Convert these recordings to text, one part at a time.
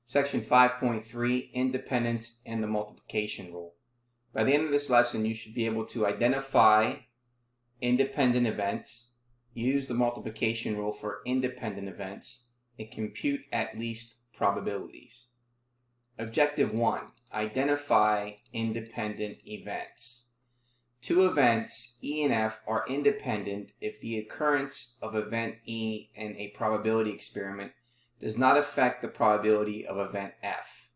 Section 5.3, Independence and the Multiplication Rule. By the end of this lesson, you should be able to identify independent events, use the multiplication rule for independent events, and compute at least probabilities. Objective 1. Identify independent events. Two events, E and F, are independent if the occurrence of event E in a probability experiment does not affect the probability of event F.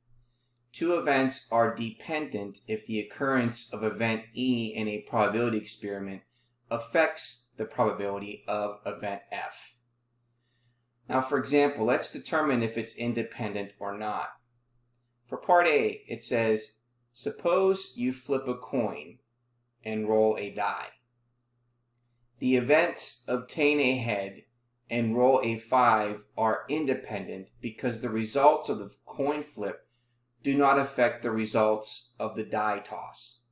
Two events are dependent if the occurrence of event E in a probability experiment affects the probability of event F. Now, for example, let's determine if it's independent or not. For part A, it says, suppose you flip a coin and roll a die. The events obtain a head and roll a 5 are independent because the results of the coin flip do not affect the results of the die toss.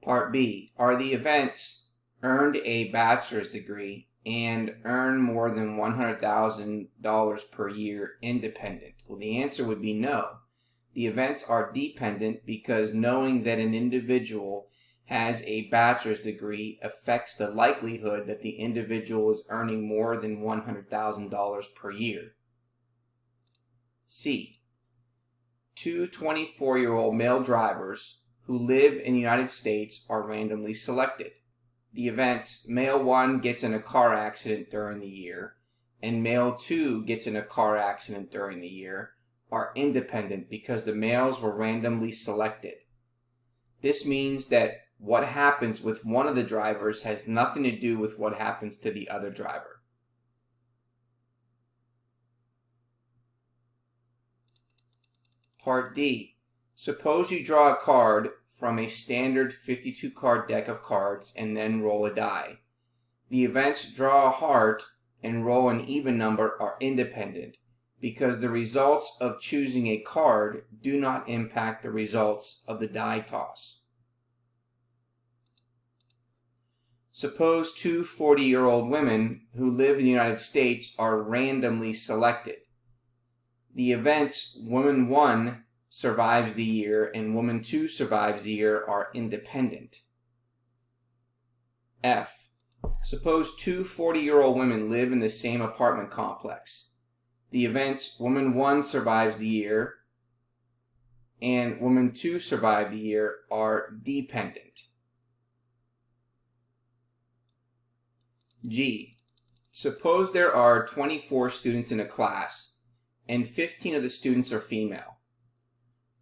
Part B, are the events earned a bachelor's degree and earn more than $100,000 per year independent? Well, the answer would be no. The events are dependent because knowing that an individual has a bachelor's degree affects the likelihood that the individual is earning more than $100,000 per year. C. Two 24-year-old male drivers who live in the United States are randomly selected. The events, male 1 gets in a car accident during the year and male 2 gets in a car accident during the year, are independent because the males were randomly selected. This means that what happens with one of the drivers has nothing to do with what happens to the other driver. Part D. Suppose you draw a card from a standard 52-card deck of cards and then roll a die. The events draw a heart and roll an even number are independent because the results of choosing a card do not impact the results of the die toss. Suppose two 40-year-old women who live in the United States are randomly selected. The events woman 1 survives the year and woman 2 survives the year are independent. F. Suppose two 40-year-old women live in the same apartment complex. The events woman 1 survives the year and woman 2 survive the year are dependent. G. Suppose there are 24 students in a class and 15 of the students are female.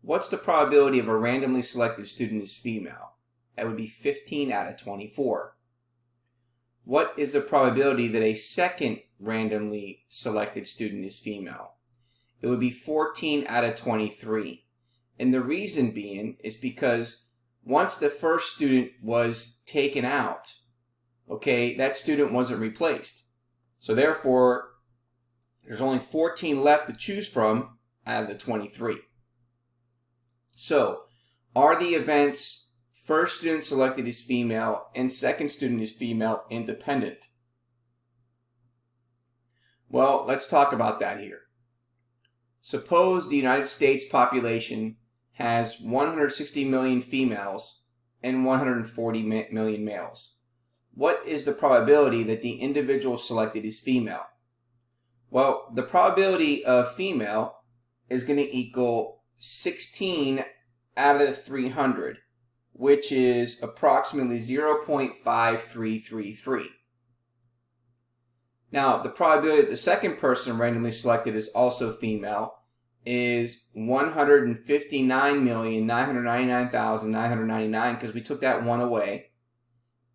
What's the probability of a randomly selected student is female? That would be 15 out of 24. What is the probability that a second randomly selected student is female? It would be 14 out of 23. And the reason being is because once the first student was taken out, that student wasn't replaced. So therefore, there's only 14 left to choose from out of the 23. So, are the events first student selected is female and second student is female independent? Well, let's talk about that here. Suppose the United States population has 160 million females and 140 million males. What is the probability that the individual selected is female? Well, the probability of female is going to equal 16 out of 300, which is approximately 0.5333. Now, the probability that the second person randomly selected is also female is 159,999,999 because we took that one away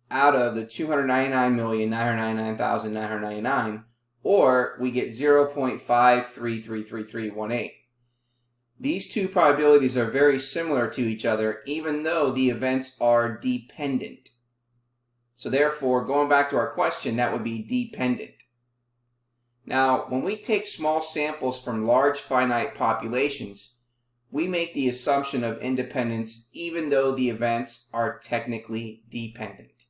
out of the 299,999,999, or we get 0.533318. These two probabilities are very similar to each other, even though the events are dependent. So therefore, going back to our question, that would be dependent. Now, when we take small samples from large finite populations, we make the assumption of independence even though the events are technically dependent.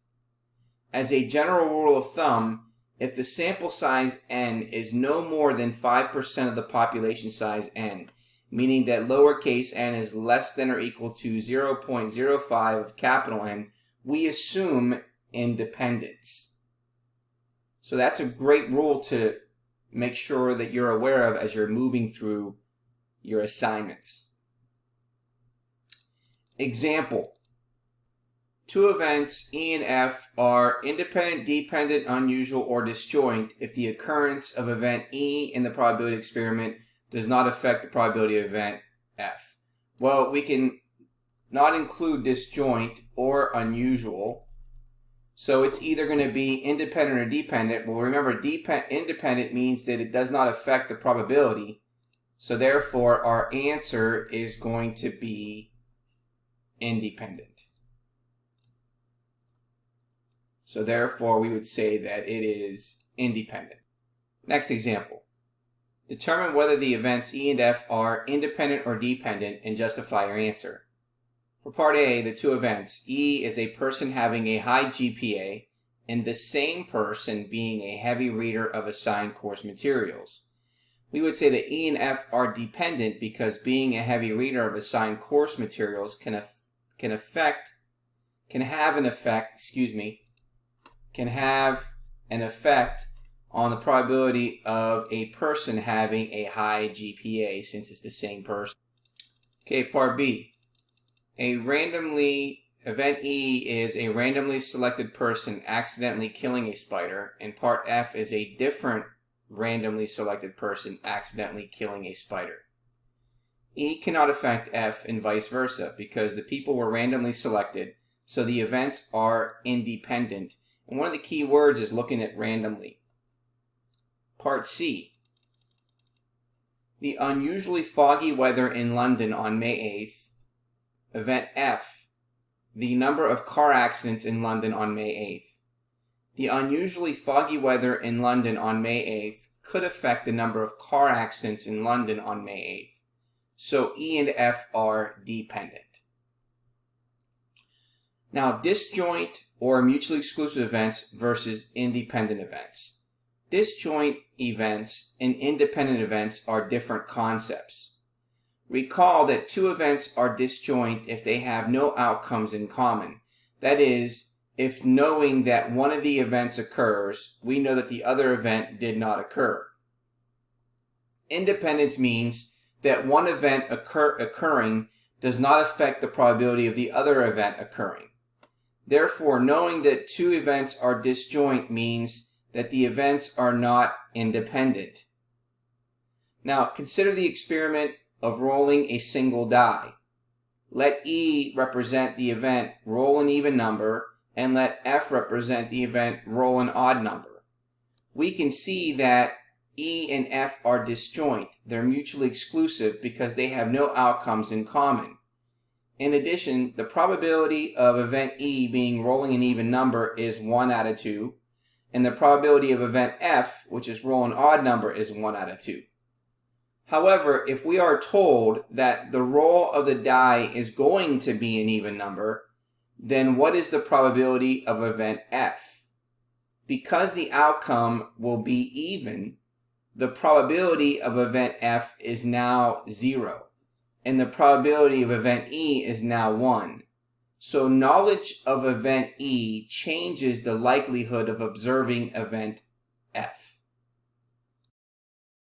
As a general rule of thumb, if the sample size n is no more than 5% of the population size n, meaning that lowercase n is less than or equal to 0.05 of capital N, we assume independence. So that's a great rule to make sure that you're aware of as you're moving through your assignments. Example. Two events, E and F, are independent, dependent, unusual, or disjoint if the occurrence of event E in the probability experiment does not affect the probability of event F. Well, we can not include disjoint or unusual, so it's either going to be independent or dependent. Well, remember, independent means that it does not affect the probability, so therefore our answer is going to be independent. So therefore we would say that it is independent. Next example. Determine whether the events E and F are independent or dependent and justify your answer. For part A, the two events, E is a person having a high GPA and the same person being a heavy reader of assigned course materials. We would say that E and F are dependent because being a heavy reader of assigned course materials can have an effect on the probability of a person having a high GPA since it's the same person. Okay, part B. Event E is a randomly selected person accidentally killing a spider, and part F is a different randomly selected person accidentally killing a spider. E cannot affect F and vice versa because the people were randomly selected, so the events are independent. And one of the key words is looking at randomly. Part C. The unusually foggy weather in London on May 8th. Event F. The number of car accidents in London on May 8th. The unusually foggy weather in London on May 8th could affect the number of car accidents in London on May 8th. So E and F are dependent. Now, disjoint or mutually exclusive events versus independent events. Disjoint events and independent events are different concepts. Recall that two events are disjoint if they have no outcomes in common. That is, if knowing that one of the events occurs, we know that the other event did not occur. Independence means that one event occurring does not affect the probability of the other event occurring. Therefore, knowing that two events are disjoint means that the events are not independent. Now, consider the experiment of rolling a single die. Let E represent the event roll an even number, and let F represent the event roll an odd number. We can see that E and F are disjoint. They're mutually exclusive because they have no outcomes in common. In addition, the probability of event E being rolling an even number is 1 out of 2, and the probability of event F, which is roll an odd number, is 1 out of 2. However, if we are told that the roll of the die is going to be an even number, then what is the probability of event F? Because the outcome will be even, the probability of event F is now 0, and the probability of event E is now 1. So knowledge of event E changes the likelihood of observing event F.